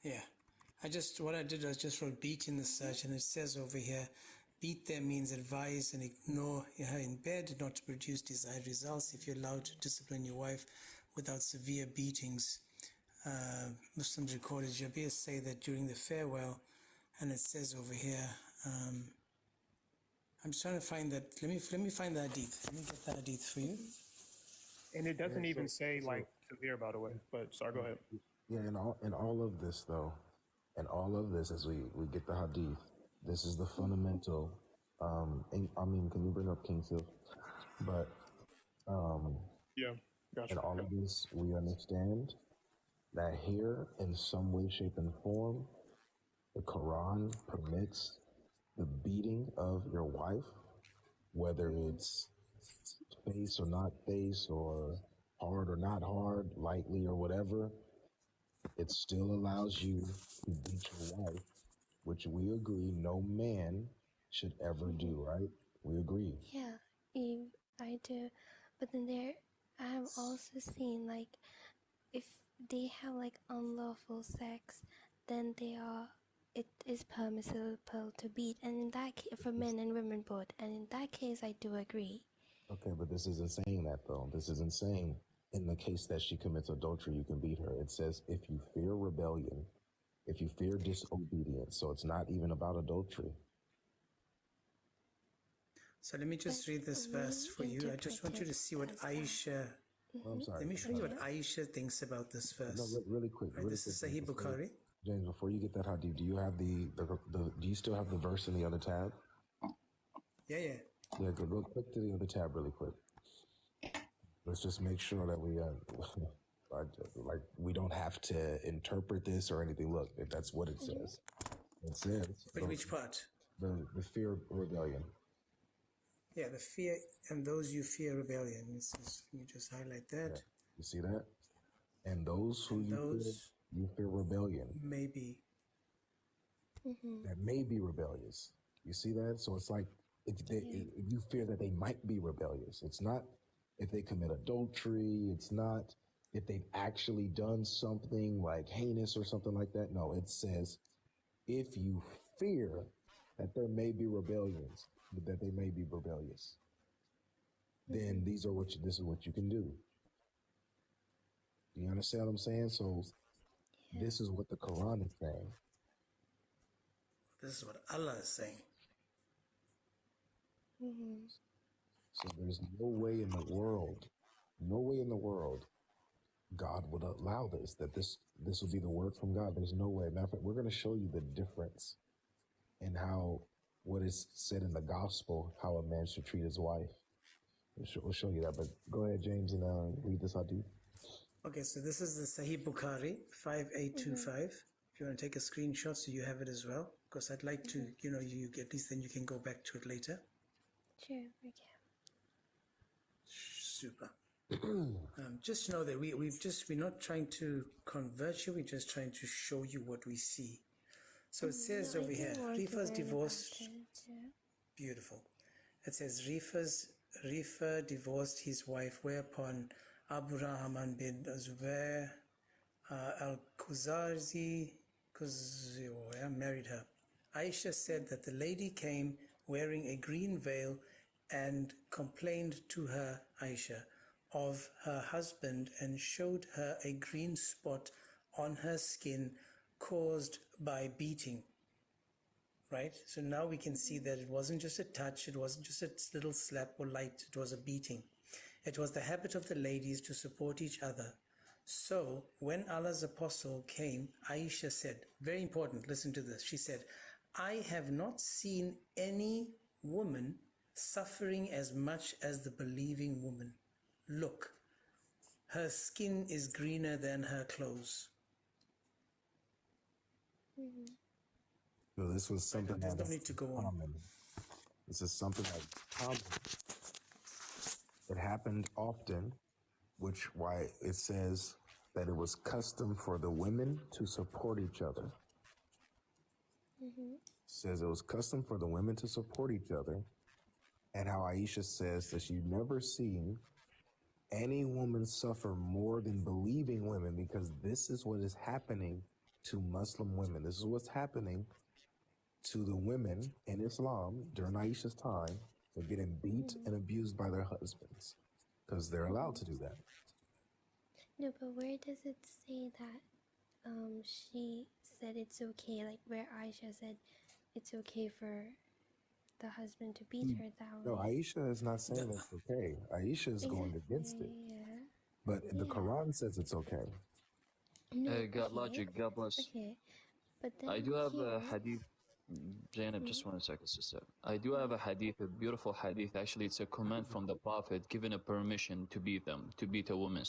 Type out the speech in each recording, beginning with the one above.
Yeah. What I did was just wrote beat in the search, and it says over here, beat there means advise and ignore her in bed, not to produce desired results. If you're allowed to discipline your wife without severe beatings, Muslims recorded Jabir say that during the farewell, and it says over here, I'm just trying to find that. Let me find the hadith. Let me get the hadith for you. And it doesn't even say like severe, by the way. But sorry, go ahead. Yeah, in all of this though, and all of this as we get the hadith, this is the fundamental. I mean, can you bring up King Sif? But Yeah, gotcha. in all of this, we understand that here, in some way, shape, and form, the Quran permits the beating of your wife, whether it's face or not face, or hard or not hard, lightly or whatever. It still allows you to beat your wife, which we agree no man should ever do, right? We agree. Yeah, I do. But then I have also seen like if they have like unlawful sex, then it is permissible to beat, and in that case, for men and women both, and in that case I do agree. Okay, but this isn't saying that though. This isn't saying in the case that she commits adultery, you can beat her. It says if you fear rebellion, if you fear disobedience, so it's not even about adultery. So let me just read this verse for you. I just want you to see what Aisha... I'm sorry. Let me show you what Aisha thinks about this verse. No, really quick. Right, this is Sahih Bukhari. James, before you get that hadith, do you have do you still have the verse in the other tab? Yeah. Yeah, go click to the other tab really quick. Let's just make sure that we like we don't have to interpret this or anything. Look, if that's what it says. It says which part? The fear of rebellion. Yeah, the fear and those you fear rebellion. Let me just highlight that. Yeah. You see that? And those who you fear rebellion. Maybe. That may be rebellious. You see that? So it's like if you fear that they might be rebellious. It's not if they commit adultery. It's not if they've actually done something like heinous or something like that. No, it says if you fear that there may be rebellions, that they may be rebellious, then this is what you can do. Do you understand what I'm saying? So this is what the Quran is saying. This is what Allah is saying. So there's no way in the world God would allow this, that this would be the word from God. There's no way. Matter of fact, we're going to show you the difference in how what is said in the gospel, how a man should treat his wife. We'll show you that, but go ahead, James, and read this hadith. Okay, so this is the Sahih Bukhari 5825. If you want to take a screenshot so you have it as well, because I'd like to, you at least then you can go back to it later. Sure, we can. Super. Just know that we're not trying to convert you, we're just trying to show you what we see. So it says over here, Rifa's divorced. Beautiful. It says Rifa divorced his wife, whereupon Abu Rahman bin Zubair al-Khuzarzi married her. Aisha said that the lady came wearing a green veil and complained to her, Aisha, of her husband and showed her a green spot on her skin caused by beating. Right? So now we can see that it wasn't just a touch, it wasn't just a little slap or light, it was a beating. It was the habit of the ladies to support each other. So when Allah's apostle came, Aisha said, very important, listen to this. She said, I have not seen any woman suffering as much as the believing woman. Look, her skin is greener than her clothes. So this was something that don't need to go common. This is something that's common. It happened often, which why it says that it was custom for the women to support each other. It says it was custom for the women to support each other, and how Aisha says that she'd never seen any woman suffer more than believing women, because this is what is happening to Muslim women. This is what's happening to the women in Islam during Aisha's time. They're getting beat and abused by their husbands because they're allowed to do that. No, but where does it say that she said it's okay, like where Aisha said it's okay for the husband to beat her that No, way? Aisha is not saying it's okay. Aisha is going against it. Yeah. But the Yeah. Quran says it's okay. No, God okay. logic, God bless. Okay. But then I do have a here, hadith. Zainab, just 1 second, sister. I do have a hadith, a beautiful hadith. Actually, it's a command from the Prophet giving a permission to beat them, to beat a woman.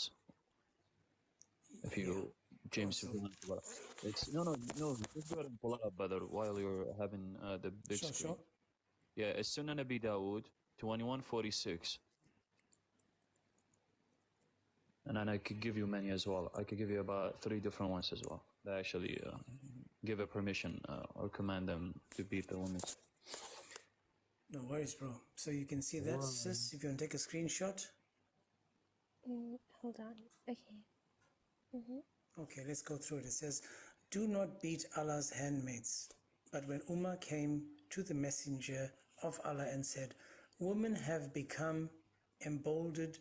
If you, James, if you want to pull up. It's, no, just go ahead and pull it up, brother, while you're having the big Sure, screen. sure. Yeah, it's Sunan Abi Dawood, 2146. And then I could give you many as well. I could give you about 3 different ones as well that actually give a permission or command them to beat the women. No worries, bro. So you can see that, sis, if you want to take a screenshot. hold on. Okay. Okay, let's go through it. It says, do not beat Allah's handmaids. But when Umar came to the messenger of Allah and said, women have become emboldened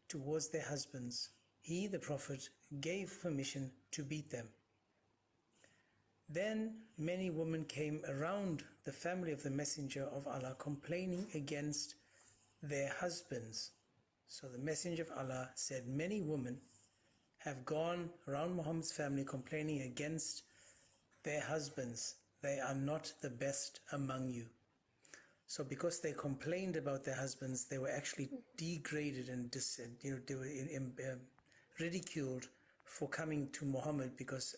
towards their husbands, he, the Prophet, gave permission to beat them. Then many women came around the family of the messenger of Allah, complaining against their husbands. So the messenger of Allah said, many women have gone around Muhammad's family complaining against their husbands. They are not the best among you. So because they complained about their husbands, they were actually degraded and they were ridiculed for coming to Muhammad, because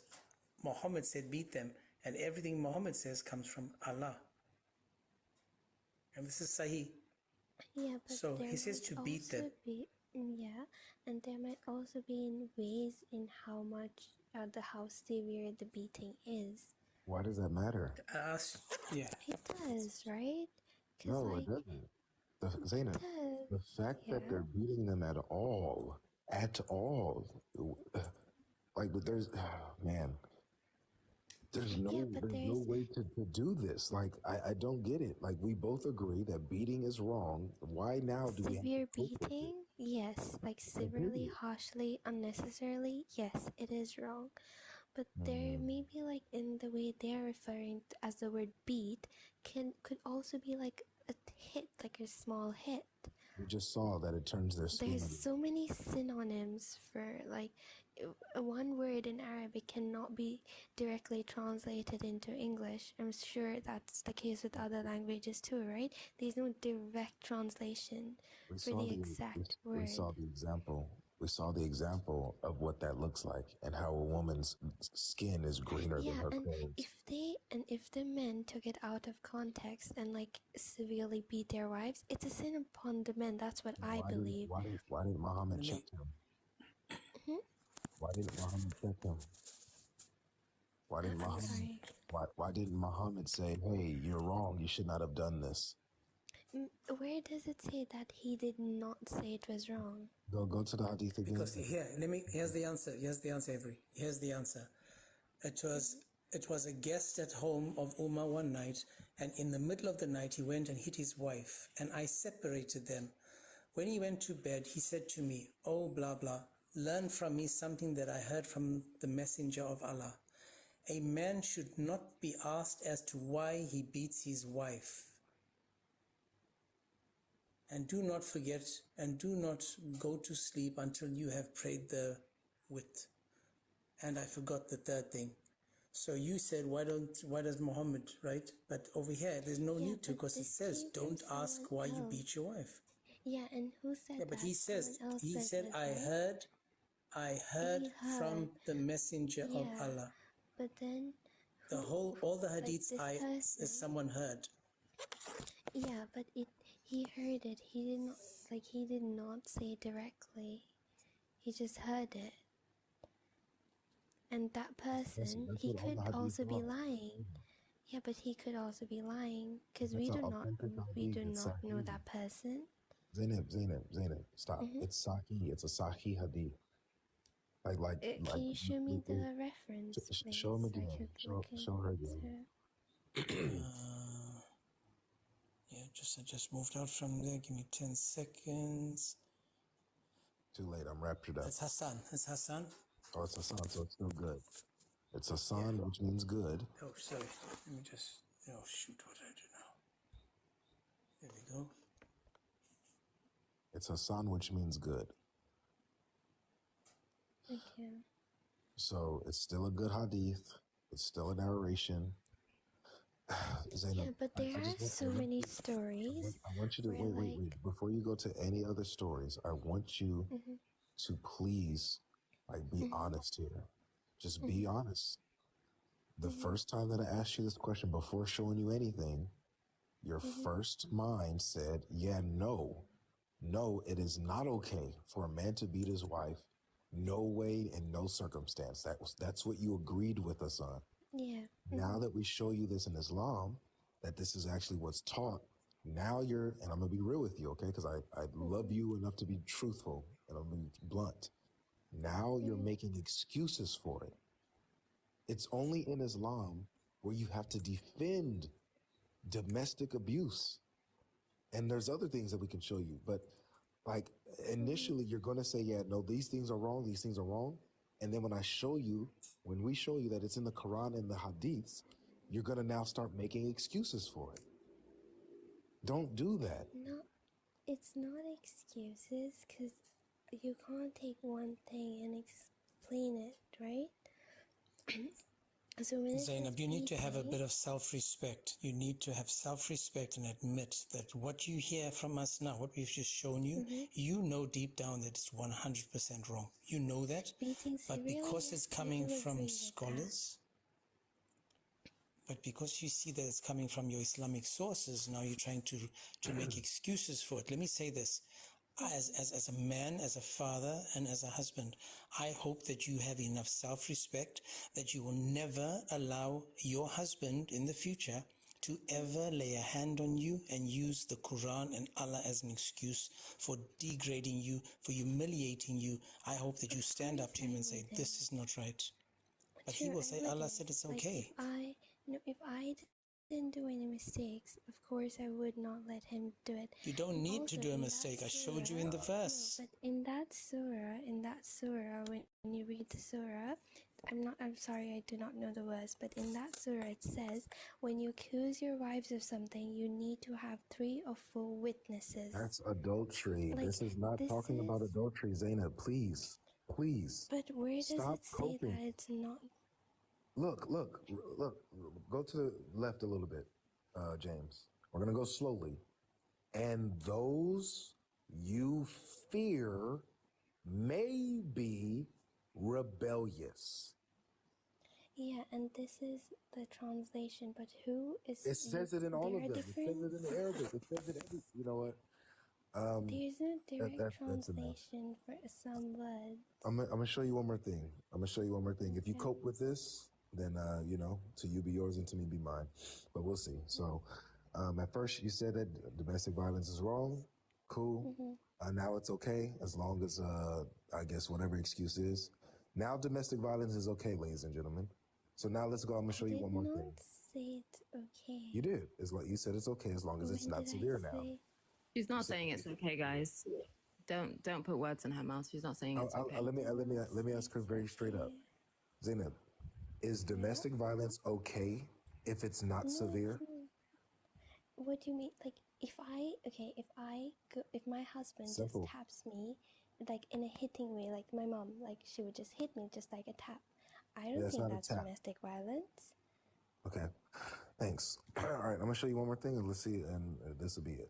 Muhammad said beat them, and everything Muhammad says comes from Allah. And this is Sahih. Yeah, but So there he says might to beat them. also be, yeah, and there might also be in ways in how much, how severe the beating is. Why does that matter? Yeah. It does, right? 'Cause, No, like, it doesn't. Zainab, it does. the fact that they're beating them at all, like, but there's, man, there's no way to do this. Like, I don't get it. Like, we both agree that beating is wrong. Why now do we have severe to cope with it? beating? Yes, like severely, harshly, unnecessarily. Yes, it is wrong. But there may be, like, in the way they're referring to as the word beat could also be like a hit, like a small hit. We just saw that it turns their skin. There's so many synonyms for, like, one word in Arabic cannot be directly translated into English. I'm sure that's the case with other languages too, right? There's no direct translation for the exact word. We saw the example. We saw the example of what that looks like and how a woman's skin is greener than her clothes. If the men took it out of context and, like, severely beat their wives, it's a sin upon the men. That's what I believe. Why did Muhammad check him? Why didn't Muhammad check him? Why didn't Muhammad say, "Hey, you're wrong. You should not have done this"? Where does it say that he did not say it was wrong? Go to the hadith again. Because here's the answer, Avery. Here's the answer. It was a guest at home of Umar one night, and in the middle of the night he went and hit his wife, and I separated them. When he went to bed, he said to me, "Oh, blah, blah, learn from me something that I heard from the messenger of Allah. A man should not be asked as to why he beats his wife. And do not forget, and do not go to sleep until you have prayed the wit." And I forgot the third thing. So you said, why does Muhammad, right? But over here, there's no need to, because it says, don't ask why you beat your wife. Yeah, and who said that? Yeah, but he said, I heard from the messenger of Allah. But then all the hadiths someone heard. Yeah, but he heard it. He did not say directly. He just heard it. And that person, he could also be lying. Yeah, but he could also be lying, because we do not know that person. Zainab, stop. It's Sahih. It's a Sahih hadith. Can you show me the reference, please? Show him I again. could look Show her again. Yeah, I just moved out from there. Give me 10 seconds. Too late. I'm raptured up. It's Hassan. It's Hassan. Oh, it's Hassan, so it's still good. It's Hassan, which means good. Oh, sorry. Let me just. Oh, shoot. What did I do now? There we go. It's Hassan, which means good. Okay. So it's still a good hadith. It's still a narration. Zainab, Yeah, but there are so many stories. I want you to wait. Before you go to any other stories, I want you to please be honest here. Just be honest. The first time that I asked you this question, before showing you anything, your first mind said, yeah, no, it is not okay for a man to beat his wife. No way, in no circumstance. That's what you agreed with us on. Yeah. Now that we show you this in Islam, that this is actually what's taught, now and I'm going to be real with you, okay? Because I love you enough to be truthful, and I'm going to be blunt. Now you're making excuses for it. It's only in Islam where you have to defend domestic abuse. And there's other things that we can show you. But initially you're going to say, yeah, no, these things are wrong. These things are wrong. And then when we show you that it's in the Quran and the Hadiths, you're going to now start making excuses for it. Don't do that. No, it's not excuses, because you can't take one thing and explain it, right? So when Zainab, you need to have a bit of self-respect. You need to have self-respect and admit that what you hear from us now, what we've just shown you, you know deep down that it's 100% wrong. You know that, but because it's coming from scholars, but because you see that it's coming from your Islamic sources, now you're trying to make excuses for it. Let me say this. As a man, as a father, and as a husband, I hope that you have enough self-respect that you will never allow your husband in the future to ever lay a hand on you and use the Quran and Allah as an excuse for degrading you, for humiliating you. I hope that you stand up to him and say, this is not right. But he will say, Allah said it's okay. If I didn't do any mistakes, of course I would not let him do it. You don't need to do a mistake. I showed you in the verse. No, but in that surah, when you read the surah, I'm sorry, I do not know the words, but in that surah it says, when you accuse your wives of something, you need to have 3 or 4 witnesses. That's adultery. This is not talking about adultery, Zainab. Please. But where does it say that it's not? Look. Go to the left a little bit, James. We're going to go slowly. And those you fear may be rebellious. Yeah, and this is the translation, but who is... It says it in all of them. It says it in Arabic. It says it every... You know what? There's no direct translation for some words. I'm going to show you one more thing. If you cope with this, then, to you be yours and to me be mine. But we'll see. So, at first you said that domestic violence is wrong. Cool. Now it's okay, as long as, I guess, whatever excuse is. Now domestic violence is okay, ladies and gentlemen. So now let's go. I'm going to show you one more thing. I did not say it's okay. You did. It's like you said it's okay as long as it's not severe now. She's not saying it's okay, guys. Don't put words in her mouth. She's not saying it's okay. Let me ask her very straight up. Zainab, is domestic violence okay if it's not severe? What do you mean? Like, if my husband just taps me, like in a hitting way, like my mom, like she would just hit me just like a tap. I don't think that's domestic violence. Okay, thanks. All right, I'm gonna show you one more thing, and let's see, and this will be it.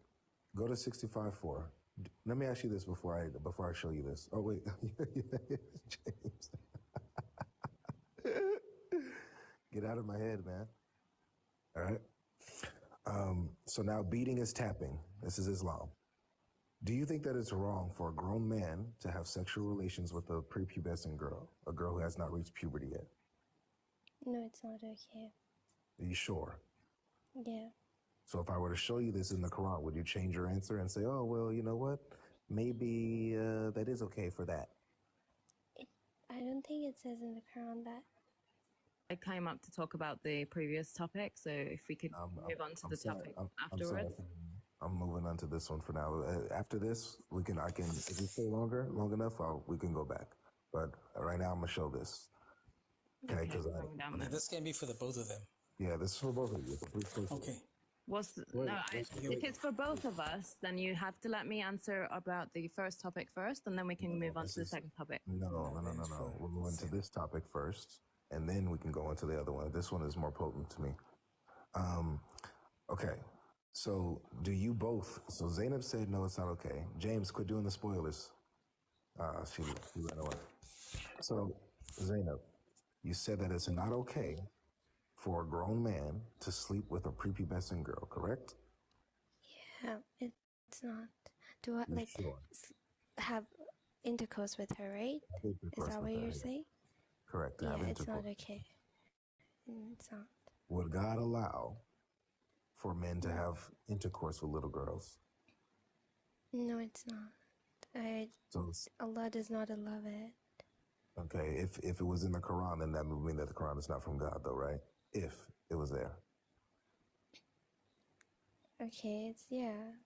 Go to 65:4. Let me ask you this before I show you this. Oh wait, James. Get out of my head, man. All right. So now beating is tapping. This is Islam. Do you think that it's wrong for a grown man to have sexual relations with a prepubescent girl, a girl who has not reached puberty yet? No, it's not okay. Are you sure? Yeah. So if I were to show you this in the Quran, would you change your answer and say, oh, well, you know what? Maybe that is okay for that? I don't think it says in the Quran that. I came up to talk about the previous topic, so if we could move on to the topic afterwards. I'm moving on to this one for now. After this, I can, if you stay long enough, we can go back. But right now, I'm gonna show this. Okay, because this can be for the both of them. Yeah, this is for both of you. Okay. If it's for both of us, then you have to let me answer about the first topic first, and then we can move on to the second topic. No. We'll go into this topic first, and then we can go into the other one. This one is more potent to me. Okay. So do you both? So Zainab said no, it's not okay. James, quit doing the spoilers. She ran away. So Zainab, you said that it's not okay for a grown man to sleep with a prepubescent girl, correct? Yeah, it's not. Do I have intercourse with her, right? Is that what you're saying? Correct. Yeah, it's not okay. It's not. Would God allow for men to have intercourse with little girls? No, it's not. Allah does not allow it. Okay, if it was in the Quran, then that would mean that the Quran is not from God, though, right? If it was there. Okay,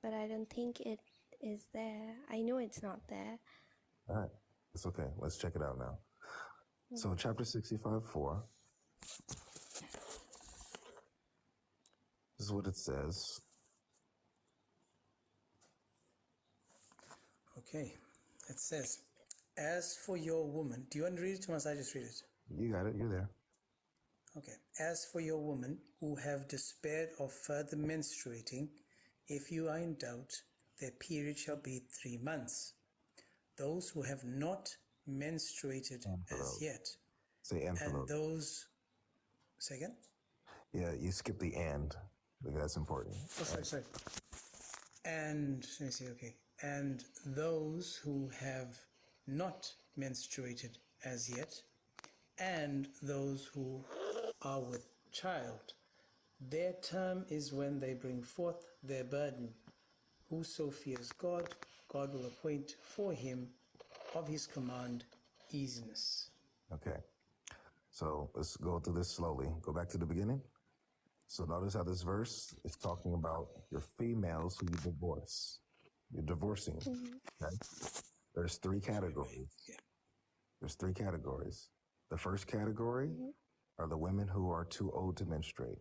but I don't think it is there. I know it's not there. All right, it's okay. Let's check it out now. So chapter 65:4. This is what it says. Okay, it says, as for your woman, do you want to read it or must I just read it? You got it, you're there. Okay, as for your women who have despaired of further menstruating, if you are in doubt, their period shall be 3 months. Those who have not menstruated as yet, and those, second? Yeah, you skipped the and, because that's important. Oh, sorry. And, let me see, okay. And those who have not menstruated as yet, and those who are with child, their term is when they bring forth their burden. Whoso fears God, God will appoint for him of his command easiness. Okay, so let's go through this slowly. Go back to the beginning. So notice how this verse is talking about your females who you divorce. You're divorcing. Okay? There's 3 categories. There's 3 categories. The first category are the women who are too old to menstruate,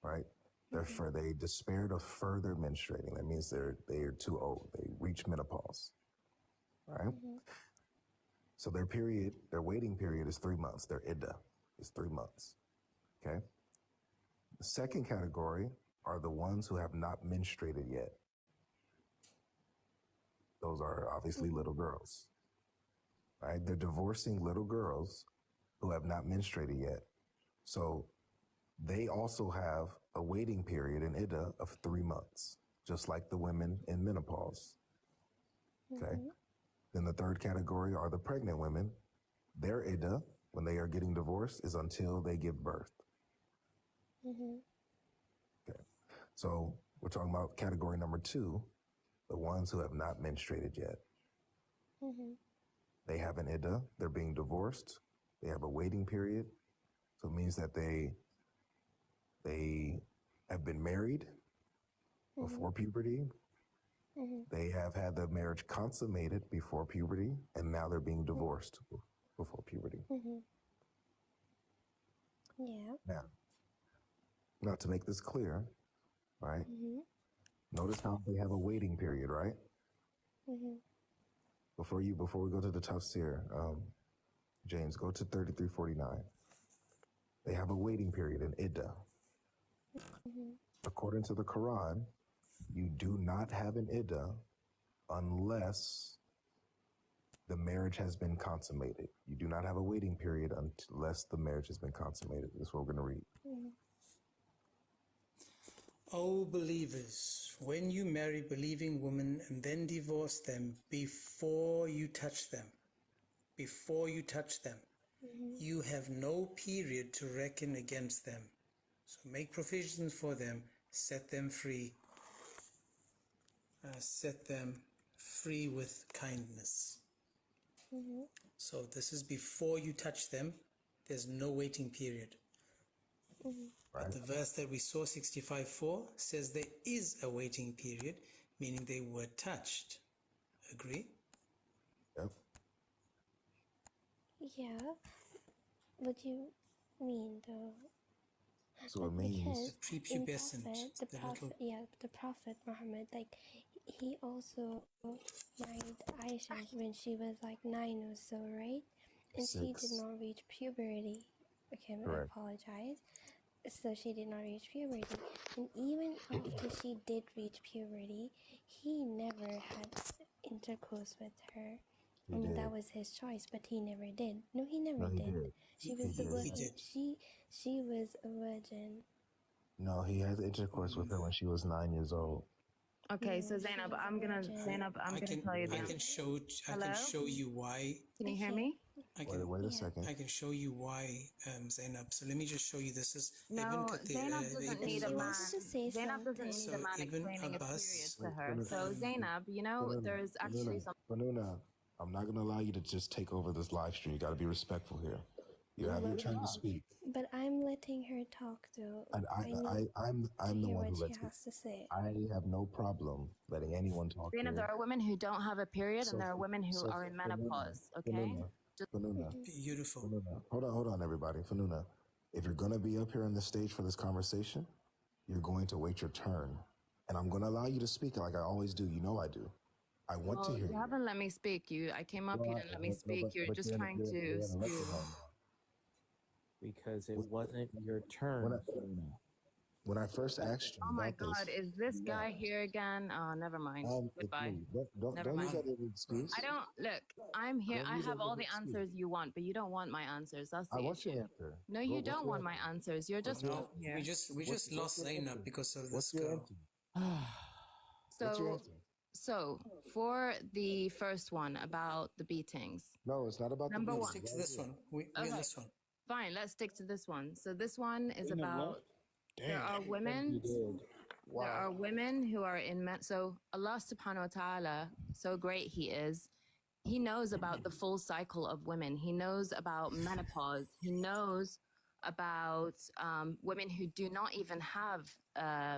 right? Therefore, they despaired of further menstruating. That means they're too old. They reach menopause, right? So their waiting period is 3 months. Their iddah is 3 months, okay? The second category are the ones who have not menstruated yet. Those are obviously little girls, right? They're divorcing little girls who have not menstruated yet. So they also have a waiting period in iddah of 3 months, just like the women in menopause, okay? Then the third category are the pregnant women. Their iddah, when they are getting divorced, is until they give birth. Okay, so we're talking about category number 2, the ones who have not menstruated yet. They have an iddah, they're being divorced, they have a waiting period, so it means that they have been married before puberty, they have had the marriage consummated before puberty, and now they're being divorced before puberty. Yeah. Now to make this clear, right? Notice how they have a waiting period, right? Before we go to the tafsir, James, go to 3349. They have a waiting period in iddah. According to the Quran, you do not have an iddah unless the marriage has been consummated. You do not have a waiting period unless the marriage has been consummated. This is what we're going to read. O believers, when you marry believing women and then divorce them before you touch them, you have no period to reckon against them. So make provisions for them set them free. Set them free with kindness. So this is before you touch them. There's no waiting period. But the verse that we saw, 65:4, says there is a waiting period, meaning they were touched. Agree? Yep. Yeah. What do you mean, though? So it Because means in Prepubescent, Prophet, the Prophet Muhammad, like, he also married Aisha when she was like 9 or so, right? And she did 6. not reach puberty. Okay, I Correct. apologize. So she did not reach puberty. And even after she did reach puberty, he never had intercourse with her. I mean, that was his choice, but he never did. No, he never he did. did. She was He the did. He did. she was a virgin. No, he had intercourse with her when she was 9 years old. Okay, No, so she Zainab, was a I'm gonna virgin. tell you the I answer. can show you why. Can you hear Okay. me? Wait a second. I can show you why, Zainab. So let me just show you. This is Ibn No, Kathir, Zainab doesn't Ibn need a man. Abbas. Just say Zainab doesn't something. need a man Ibn explaining a Abbas, period to her. So Zainab, you know, there's actually some. Fenoona, I'm not going to allow you to just take over this live stream. You got to be respectful here. You have your turn to speak. But I'm letting her talk, though. And I'm the hear one who what she lets has to say. I have no problem letting anyone talk Zainab, here. there are women who don't have a period, and there are women who So are in menopause. Okay. Fenoona, Beautiful. Fenoona. Hold on, everybody. Fenoona, if you're going to be up here on the stage for this conversation, you're going to wait your turn. And I'm going to allow you to speak like I always do. You know I do. I want to hear You haven't let me speak. I came up. You didn't let me speak. You're just trying to. Because it wasn't your turn. When I first asked you Oh my about God, is this guy here again? Oh, never mind. Goodbye. Don't use that as an excuse. I don't look. I'm here. Don't I use have that as all an the excuse. answers you want, but you don't want my answers. That's the I want issue. your answer. No, you What's don't your want my answer? answers. You're just No, here. we just lost Zainab because of this What's your girl. answer? What's your answer? So for the first one about the beatings. No, it's not about Number the one. Stick to this one. We're in this one. Fine, let's stick to this one. So this one is about there are women. Wow. There are women who are in so Allah subhanahu wa ta'ala, so great he is. He knows about the full cycle of women. He knows about menopause. He knows about women who do not even have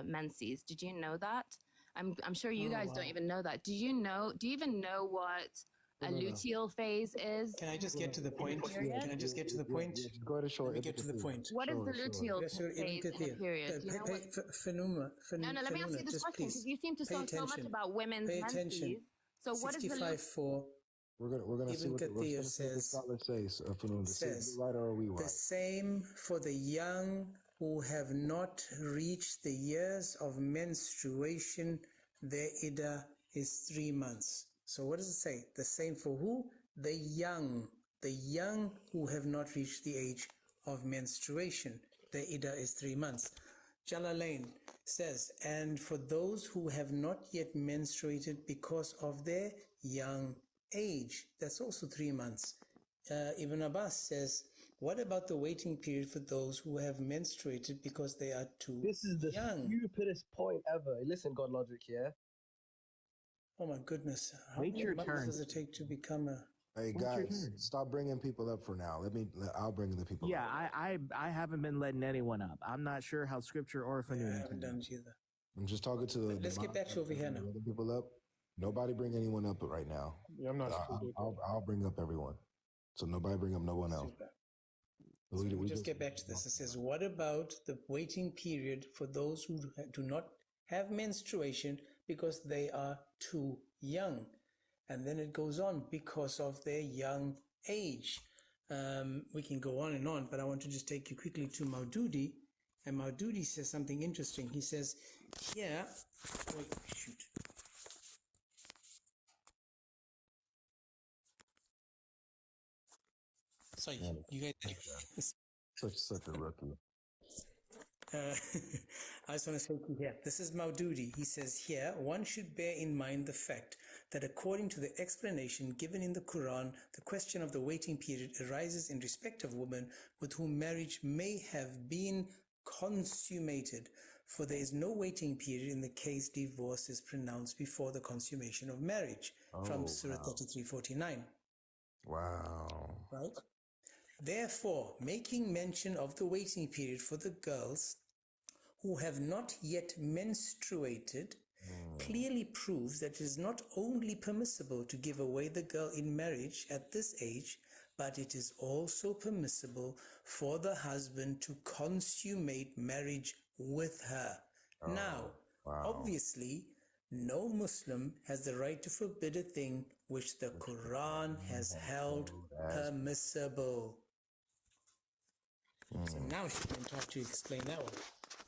menses. Did you know that? I'm sure you guys don't even know that. Do you even know what a luteal phase is? Can I just get to the point? Can I just get to the point? Go ahead and show Let me it. get to the point. What is the luteal phase in a period? Do you know what? Fenoona, No, let me ask you this question because you seem to know so much about women's menses. So what is the 65:4. We're gonna see what the scholar says. Says right or are we right? the same for the young who have not reached the years of menstruation. Their iddah is 3 months. So what does it say? The same for who? The young who have not reached the age of menstruation. Their iddah is 3 months. Jalalain says, and for those who have not yet menstruated because of their young age, that's also 3 months. Ibn Abbas says, what about the waiting period for those who have menstruated because they are too young? This is the stupidest point ever. Listen, GODLOGIC, yeah? Oh my goodness. How Wait many your months turn. does it take to become a... Hey guys, stop bringing people up for now. I'll bring the people Yeah, up. I haven't been letting anyone up. I'm not sure how scripture or Fenoona. I haven't done it either. I'm just talking to the Let's get back to over here now. people up. Nobody bring anyone up right now. Yeah, I'm not. I'll bring up everyone. So nobody bring up no one else. Super. So we just get back to this. It says, what about the waiting period for those who do not have menstruation because they are too young? And then it goes on because of their young age. We can go on, but I want to just take you quickly to Maududi. And Maududi says something interesting. He says, here, wait, shoot. Sorry, you guys. Such a rookie. I just want to say here, this is Maududi. He says here, one should bear in mind the fact that according to the explanation given in the Quran, the question of the waiting period arises in respect of women with whom marriage may have been consummated. for there is no waiting period in the case divorce is pronounced before the consummation of marriage, from Surah 33:49. Wow. Right? Therefore, making mention of the waiting period for the girls who have not yet menstruated clearly proves that it is not only permissible to give away the girl in marriage at this age, but it is also permissible for the husband to consummate marriage with her. Now, obviously, no Muslim has the right to forbid a thing which the Quran has held permissible. So now she can talk to you, explain that one.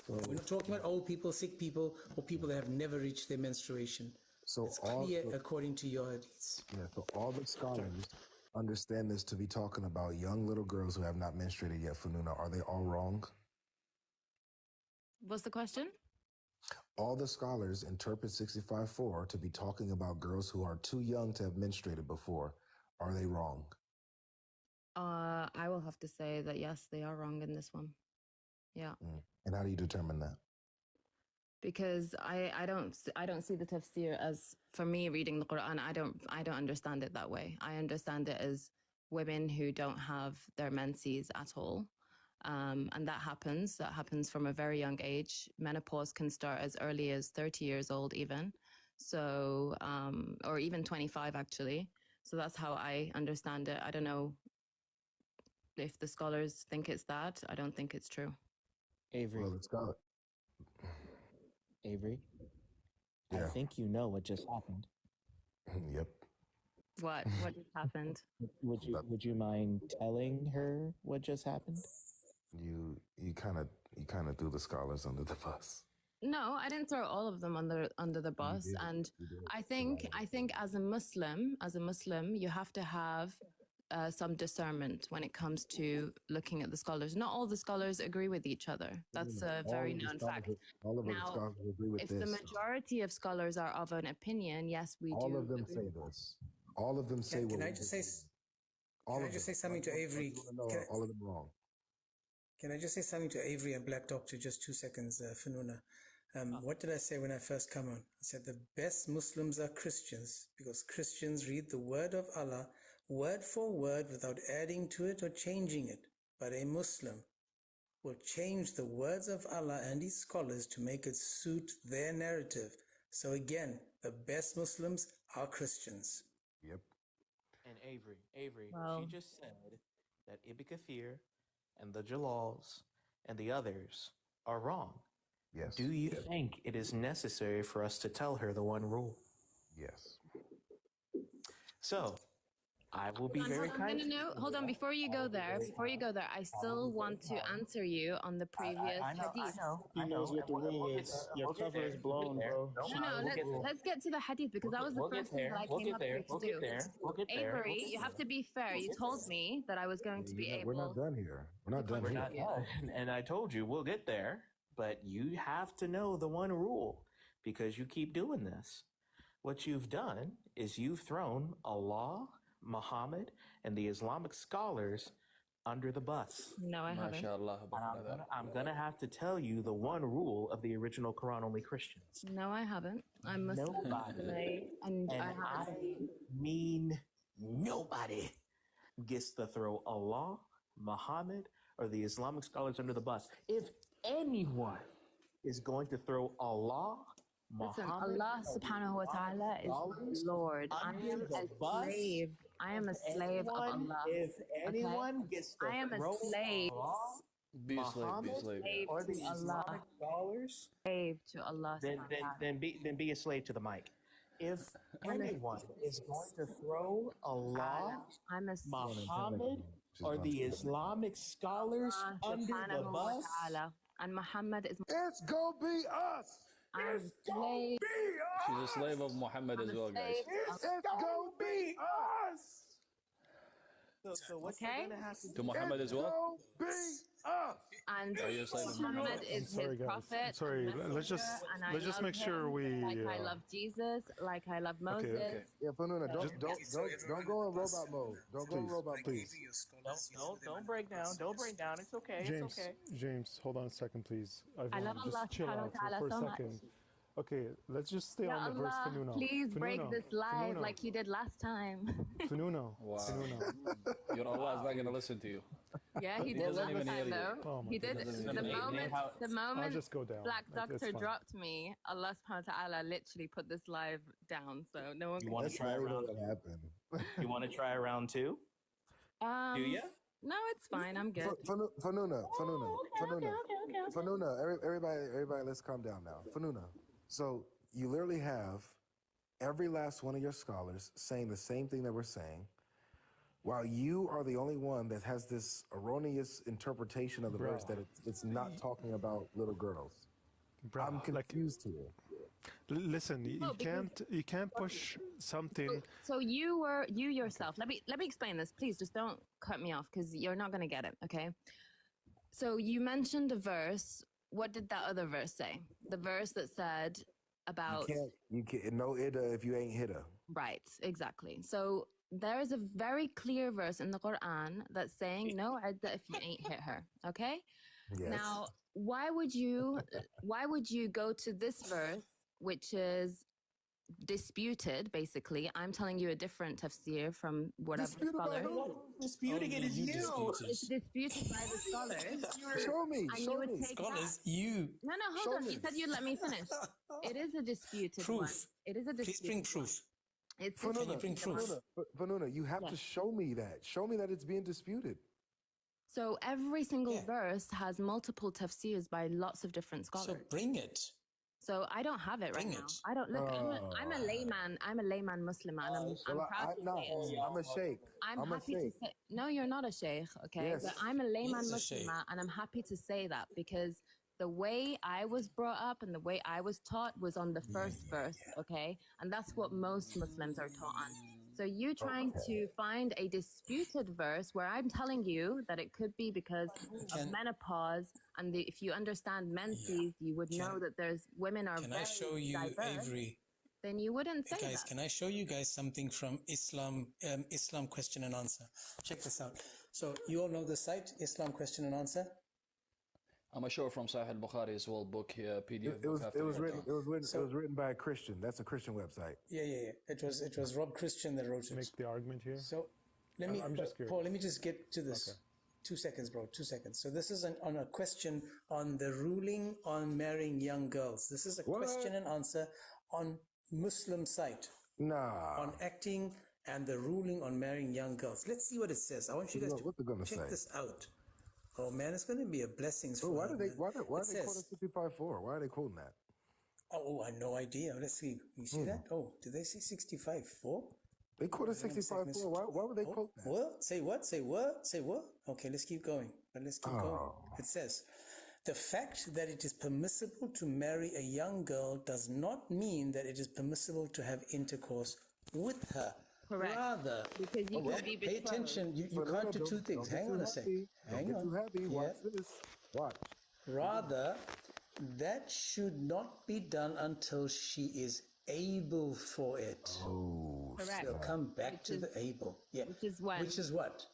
We're not talking about old people, sick people, or people that have never reached their menstruation. So it's clear according to your hadiths. Yeah, so all the scholars understand this to be talking about young little girls who have not menstruated yet, Fenoona. Are they all wrong? What's the question? All the scholars interpret 65:4 to be talking about girls who are too young to have menstruated before. Are they wrong? I will have to say that yes, they are wrong in this one. Yeah. And how do you determine that? Because I don't see the tafsir as, for me reading the Quran, I don't understand it that way. I understand it as women who don't have their menses at all. And that happens from a very young age. Menopause can start as early as 30 years old even. So, or even 25 actually. So that's how I understand it. I don't know if the scholars think it's that. I don't think it's true. Avery. Well, let's go. Avery. Yeah. I think you know what just happened. Yep. What just happened? Would you mind telling her what just happened? You kind of threw the scholars under the bus. No, I didn't throw all of them under the bus. And I think as a Muslim, you have to have some discernment when it comes to looking at the scholars. Not all the scholars agree with each other. That's a very known fact. All of the Now, scholars agree with if this. the majority of scholars are of an opinion, yes, we all do. All of them say this. All of them say. Can I just say something to Avery? All of them wrong. Can I just say something to Avery and Black Doctor? Just 2 seconds, Fenoona. What did I say when I first come on? I said the best Muslims are Christians because Christians read the word of Allah word for word without adding to it or changing it. But a Muslim will change the words of Allah and his scholars to make it suit their narrative. So again, the best Muslims are Christians. Yep. And Avery, she just said that Ibn Kathir and the Jalals and the others are wrong. Yes. Do you think it is necessary for us to tell her the one rule? Yes. So, I will be very kind. No. Hold on. Before you go there, I still want to answer you on the previous hadith. He knows what the rule is. Your cover is blown, bro. No. Let's get to the hadith because that was the first thing that I came up here to do. Avery, you have to be fair. You told me that I was going to be able. We're not done here. We're not done here. And I told you we'll get there, but you have to know the one rule because you keep doing this. What you've done is you've thrown Allah, Muhammad, and the Islamic scholars under the bus. No, I haven't. I'm gonna have to tell you the one rule of the original Quran-only Christians. No, I haven't. I must. Nobody, and I mean nobody, gets to throw Allah, Muhammad, or the Islamic scholars under the bus. If anyone is going to throw Allah, listen, Muhammad, Allah subhanahu wa ta'ala is Lord. I am a slave. I am a slave of Allah. If anyone gets to I am a throw slave. Allah, Be a slave, or the Islamic scholars, slave to Allah. then be a slave to the mic. If anyone is going to throw Allah, I'm a Muhammad, or the Islamic scholars under the bus, and Muhammad is. It's gonna be us. I'm a slave. She's a slave of Muhammad as well, guys. It's gonna be us. So what you're gonna have to do? To Muhammad as well? It's gonna be us. and yes, I don't know. Muhammad I'm is sorry, his guys. prophet. I'm sorry. And Let's just messenger, and I let's just love make sure him we. like I love Jesus, like I love Moses. Okay. Yeah, Fenoona, So, don't go in robot mode. Don't go in robot mode. Please. Don't break down. Don't break down. It's okay. James, It's okay. James, hold on a second, please. I love Just Allah chill subhanahu out wa ta'ala for a so much. second. Okay, let's just stay Ya on the verse Allah, Fenoona. please break Fenoona, this live Fenoona, like you did last time. Fenoona, Wow. Fenoona. Your Allah is not going to listen to you. Yeah, he He did doesn't last even hear time you. though. Oh my He did. goodness. The Name moment, how- the I'll moment just go down. Black Like, it's Doctor fine. dropped me, Allah subhanahu wa ta'ala literally put this live down. So no one You can. want to That's try not even round? what happened. You want to try round 2? Do you? No, it's fine. I'm good. Fenoona, everybody, let's calm down now. Fenoona. So you literally have every last one of your scholars saying the same thing that we're saying, while you are the only one that has this erroneous interpretation of the verse that it's not talking about little girls. Bro, I'm confused here. Listen, you can't push something. So you yourself. Okay. Let me explain this. Please just don't cut me off because you're not going to get it. Okay. So you mentioned a verse. What did that other verse say? The verse that said about You can't no ida if you ain't hit her. right, exactly. So there is a very clear verse in the Quran that's saying no idda if you ain't hit her. Okay. Yes. Now, why would you go to this verse, which is disputed? Basically, I'm telling you a different tafsir from whatever scholar. Disputing it is you. It's disputed by the scholars. Show me. And you would take Scholars, that. you. No, hold Show on. me. You said you'd let me finish. It is a disputed one. Proof. It is a disputed Please bring proof. one. It's Can you bring disputed proof? one. Fenoona, you have to show me that. Show me that it's being disputed. So every single verse has multiple tafsirs by lots of different scholars. So bring it. So I don't have it right Bring now. it. I don't look. I'm a layman. I'm a layman Muslima, and I'm proud to say it. I'm a sheikh. I'm a happy to sheikh. say. No, you're not a sheikh, okay? Yes. But I'm a layman He is a sheikh. Muslima, and I'm happy to say that because the way I was brought up and the way I was taught was on the first verse, okay? And that's what most Muslims are taught on. So you trying to find a disputed verse where I'm telling you that it could be because of menopause, and if you understand menses, you would know that there's women are Can very I show you, diverse. Avery? Then you wouldn't say Guys, that. can I show you guys something from Islam question and answer? Check this out. So you all know the site, Islam question and answer? I'm sure from Sahih al-Bukhari as well, book here, PDF. It was written by a Christian. That's a Christian website. Yeah. It was Rob Christian that wrote it. Make the argument here. So let me, I'm just curious. Paul, let me just get to this. Okay. 2 seconds, bro. 2 seconds. So this is on a question on the ruling on marrying young girls. This is a question and answer on Muslim site. Nah. On acting and the ruling on marrying young girls. Let's see what it says. I want you guys to check this out. Oh man, it's going to be a blessing. Why are they quoting 65 for? Why are they quoting that? Oh, I have no idea. Let's see. You see that? Oh, did they say 65 for? They quoted 65 for. Why would they quote that? What? Say what? Say what? Say what? Okay, let's keep going. It says, the fact that it is permissible to marry a young girl does not mean that it is permissible to have intercourse with her. Correct. Rather, because you can be pay attention. You can't do two things. Hang on a second. Hang on. Too happy. Watch this. Watch. Rather, that should not be done until she is able for it. Oh, correct. So come back to the able. Yeah. Which is when? Which is what?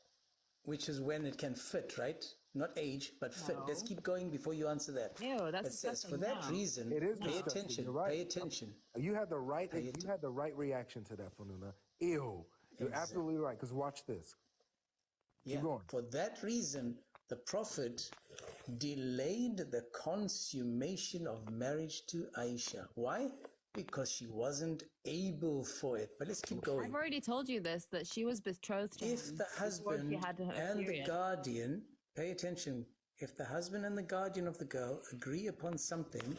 Which is when it can fit, right? Not age, but fit. Let's keep going before you answer that. Ew, that's it says, for disgusting. that reason, It is pay disgusting. attention. You're right. Pay attention. You had the right. You had the right reaction to that, Fenoona. Ew. You're absolutely right. Because watch this. Keep going. For that reason, the Prophet delayed the consummation of marriage to Aisha. Why? Because she wasn't able for it. But let's keep going. I've already told you this, that she was betrothed to him If the before husband she had her and the period. guardian, pay attention, if the husband and the guardian of the girl agree upon something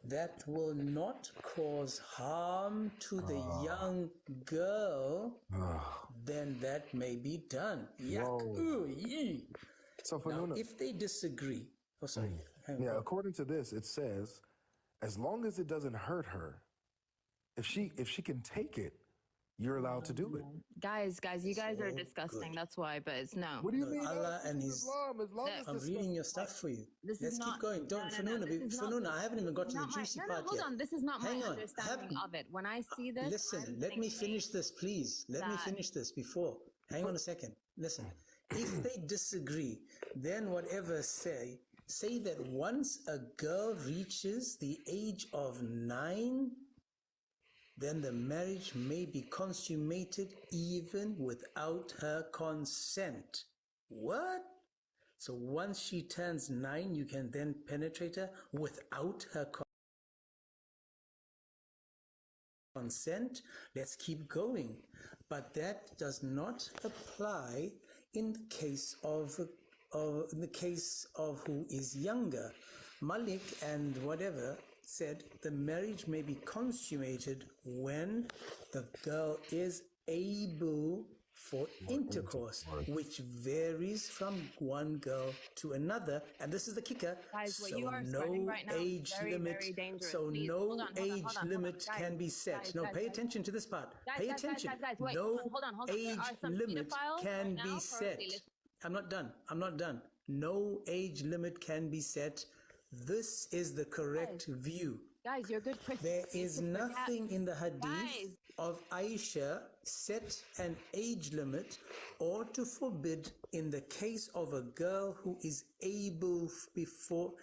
that will not cause harm to the young girl, then that may be done. Yuck. Ooh, yee. So Now, Fenoona, if they disagree, yeah, according to this, it says, as long as it doesn't hurt her, if she can take it, you're allowed to do it. Guys, you guys are So disgusting. good. That's why, but it's no. What do you No, mean? Allah and This is His. Islam. Islam is I'm disgusting. reading your stuff for you. This is Let's keep not. going. Don't, no, Fenoona. this is not- Fenoona, I haven't even got to the not my- juicy no, part hold yet. on. This is not Hang my on. understanding of it. When I see this, Listen, I'm let me thinking finish this, please. Let me that- finish this before. Hang on a second. Listen, if they disagree, then whatever say that once a girl reaches the age of 9, then the marriage may be consummated even without her consent. What? So once she turns 9, you can then penetrate her without her consent? Let's keep going. But that does not apply in the case of who is younger. Malik and whatever said the marriage may be consummated when the girl is able for intercourse, which varies from one girl to another. And this is the kicker. Guys, what so you are no spreading right now is age very, limit. very dangerous. So Please, no hold on, age limit Guys, can be set. guys, No, guys, pay guys. attention to this part. Guys, Pay guys, attention. wait, No hold on. There age are some limit pedophiles can right be now set. currently listening. I'm not done. No age limit can be set. This is the correct view. Guys, you're good Christians. There You is need to forget- nothing in the hadith Guys. of Aisha set an age limit or to forbid in the case of a girl who is able for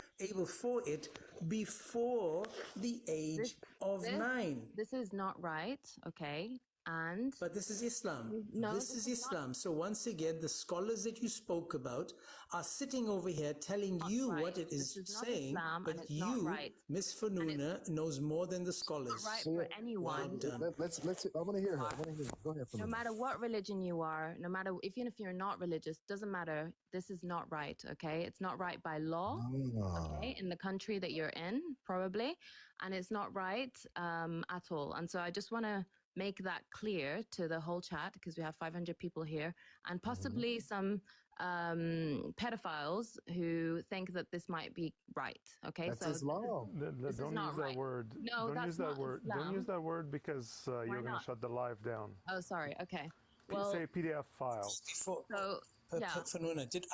it before the age of 9. This is not right, okay? And But this is Islam. No, this is Islam. So once again, the scholars that you spoke about are sitting over here telling you right. what it is This is not saying, Islam, and but it's not you, right. Miss Fenoona, knows more than the scholars. right for anyone. Well done. Let's. I want to hear her. Go ahead. No Fenoona. matter what religion you are, no matter even if you're not religious, doesn't matter. This is not right, okay? It's not right by law, okay, in the country that you're in, probably, and it's not right at all. And so I just want to make that clear to the whole chat because we have 500 people here, and possibly some pedophiles who think that this might be right. Okay, That's so Islam. this Don't is not use right. that word. No, don't that's use that not word. Islam. Don't use that word because you're going to not? shut the live down. Oh, sorry. Okay. Well, Say PDF file. so yeah. Fenoona, did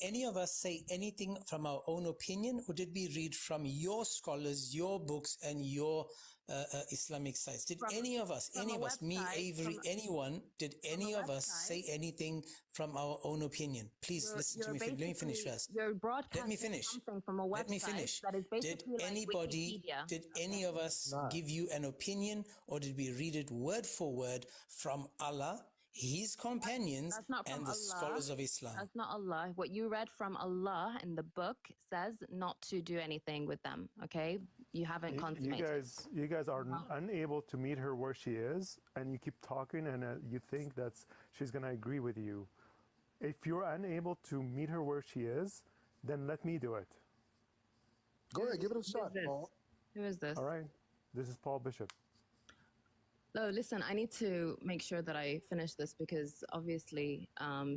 any of us say anything from our own opinion, or did we read from your scholars, your books, and your Islamic sites? Did any of us, me, Avery, anyone, did any of us say anything from our own opinion? Please listen to me. Let me finish first. You're broadcasting Let me finish. something from a website Let me finish. that is Did basically like anybody, Wikipedia. did any of us give you an opinion, or did we read it word for word from Allah, His companions, That's not from and the Allah. scholars of Islam? That's not Allah. What you read from Allah in the book says not to do anything with them. Okay, you haven't consummated. You guys are unable to meet her where she is, and you keep talking, and you think that she's going to agree with you. If you're unable to meet her where she is, then let me do it. Go ahead, give it a shot, Paul. Who is this? All right, this is Paul Bishop. No, listen, I need to make sure that I finish this because obviously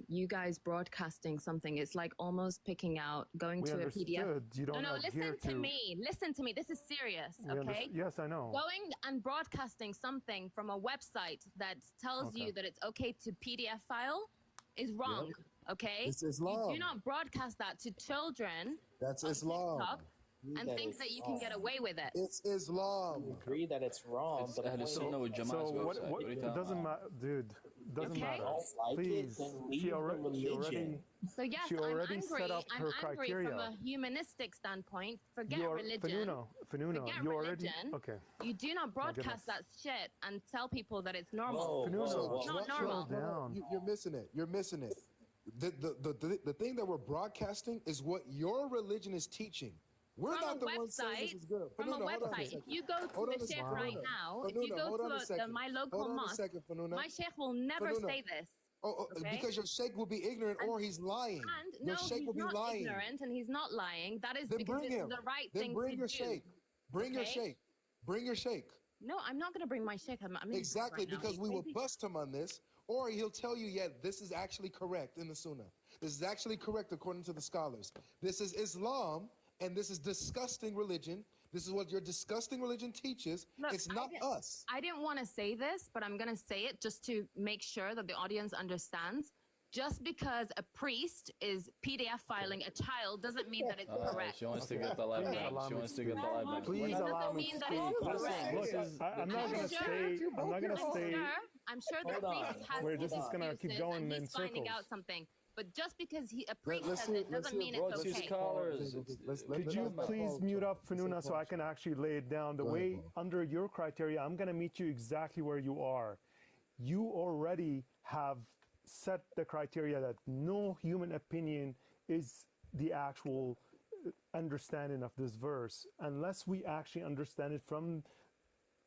you guys broadcasting something, it's like almost picking out, going We to a PDF. understood. You don't No, adhere listen to me. Listen to me. This is serious, okay? Yes, I know. Going and broadcasting something from a website that tells you that it's okay to PDF file is wrong, okay? It's Islam. You do not broadcast that to children That's on Islam. TikTok and think that you can get away with it. It's Islam. Agree that it's wrong, It's but Ahl Sunnah wal Jama'ah's So what, website. what, are you it talking doesn't about? matter, dude. Doesn't Okay. matter. like it, Please. then leave She the already, religion. So yes, she already I'm angry. set up her I'm angry criteria. from a humanistic standpoint. Forget You are, religion. Fenoona, Forget you already, religion. okay. You do not broadcast that shit and tell people that it's normal. Whoa, Fenoona, whoa, whoa. It's not normal. slow down. You're missing it. You're missing it. The thing that we're broadcasting is what your religion is teaching. We're From not a the ones saying this website, is good. from a Fenoona, hold on a website. If second. you go Hold to on the a sheikh second. right Fenoona, now, if you Fenoona, go hold on a to second. my local Hold on a mosque, second, Fenoona. my sheikh will never Fenoona. say this. Okay? Because your sheikh will be ignorant or he's lying. And Your no, sheikh he's will be not lying. ignorant and he's not lying. That is Then because bring it's him. the right Then thing bring to your do. sheikh. Bring your Okay? sheikh. Bring your sheikh. No, I'm not going to bring my sheikh. I'm in Exactly, right now. because Are we you will crazy? bust him on this, or he'll tell you, yeah, this is actually correct in the Sunnah. This is actually correct according to the scholars. This is Islam, and this is disgusting religion. This is what your disgusting religion teaches. Look, it's not us. I didn't want to say this, but I'm going to say it just to make sure that the audience understands. Just because a priest is PDF filing a child doesn't mean that it's correct. She wants to get the live back. She wants to get the live back. Please allow me to speak. I'm not going to stay. I'm not going to stay. I'm sure the priest has We're just going to keep going in circles. Finding out something. But just because a priest says it doesn't mean it's okay. Could you please mute up Fenoona so I can actually lay it down? The way under your criteria, I'm going to meet you exactly where you are. You already have set the criteria that no human opinion is the actual understanding of this verse unless we actually understand it from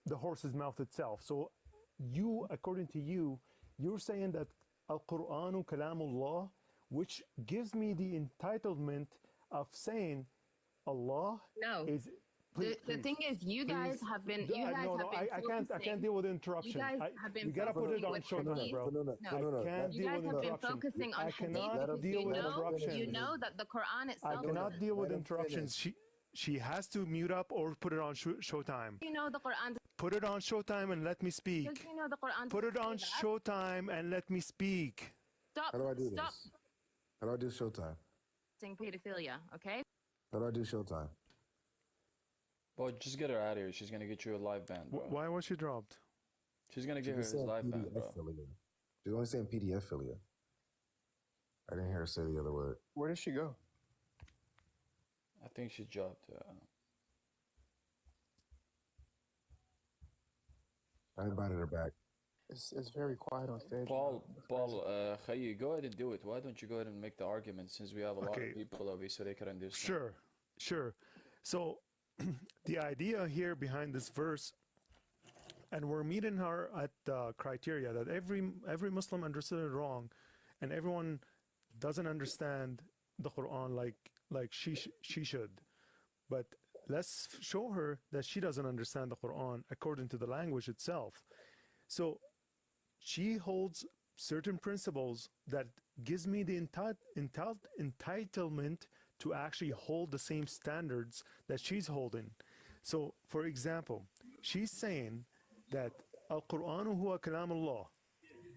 the horse's mouth itself. So you, according to you, you're saying that Al-Qur'anu Kalamullah, which gives me the entitlement of saying Allah is... The thing is, you guys have been. I can't deal with interruption. You guys have been. You gotta put it on showtime, bro. No, I can't you deal guys with have been interruption. focusing on I cannot deal with interruption. You know that the Quran itself. I cannot deal with interruptions. She has to mute up or put it on showtime. You know the Quran. Put it on showtime and let me speak. Does you know the Quran? Put it on showtime and let me speak. Stop. How do I do Stop. this? How do I do showtime? Pedophilia, okay? How do I do showtime? Bro, just get her out of here. She's gonna get you a live ban, bro. Why was she dropped? She's gonna get her his live ban, bro. She's only saying PDF philia. I didn't hear her say the other word. Where did she go? I think she dropped. I invited her back. It's very quiet on stage. Paul, Khayi, go ahead and do it. Why don't you go ahead and make the argument since we have a lot of people over here so they can understand? Sure. So the idea here behind this verse, and we're meeting her at the criteria that every Muslim understood it wrong, and everyone doesn't understand the Quran like she should. But let's show her that she doesn't understand the Quran according to the language itself. So she holds certain principles that gives me the entitlement to actually hold the same standards that she's holding. So, for example, she's saying that Al-Qur'anu huwa kalamullah.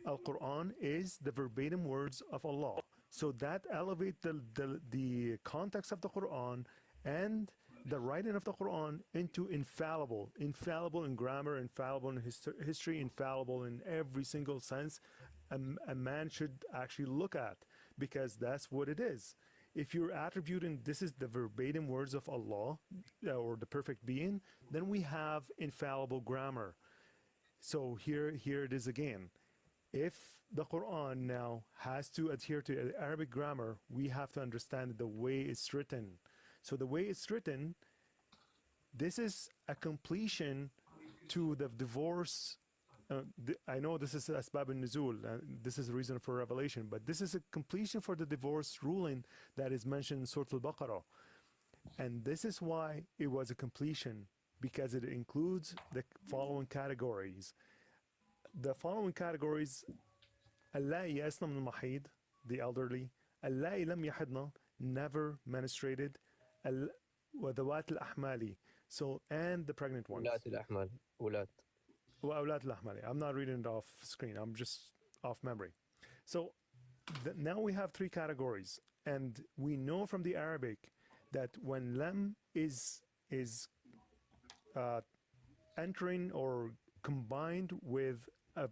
Al-Qur'an is the verbatim words of Allah. So that elevates the context of the Quran and the writing of the Quran into infallible in grammar, infallible in history, infallible in every single sense a man should actually look at, because that's what it is. If you're attributing this is the verbatim words of Allah or the perfect being, then we have infallible grammar. So here it is again. If the Quran now has to adhere to Arabic grammar, we have to understand the way it's written. So the way it's written, this is a completion to the divorce. I know this is Asbab al-Nuzul, this is the reason for revelation, but this is a completion for the divorce ruling that is mentioned in Surah Al-Baqarah. And this is why it was a completion, because it includes the following categories. The following categories: Allai yaslam al-mahid, the elderly; Allai lam yahidna, never menstruated; Wadawat al-ahmali, so, and the pregnant ones. I'm not reading it off screen, I'm just off memory. So now we have three categories, and we know from the Arabic that when lam is entering or combined with a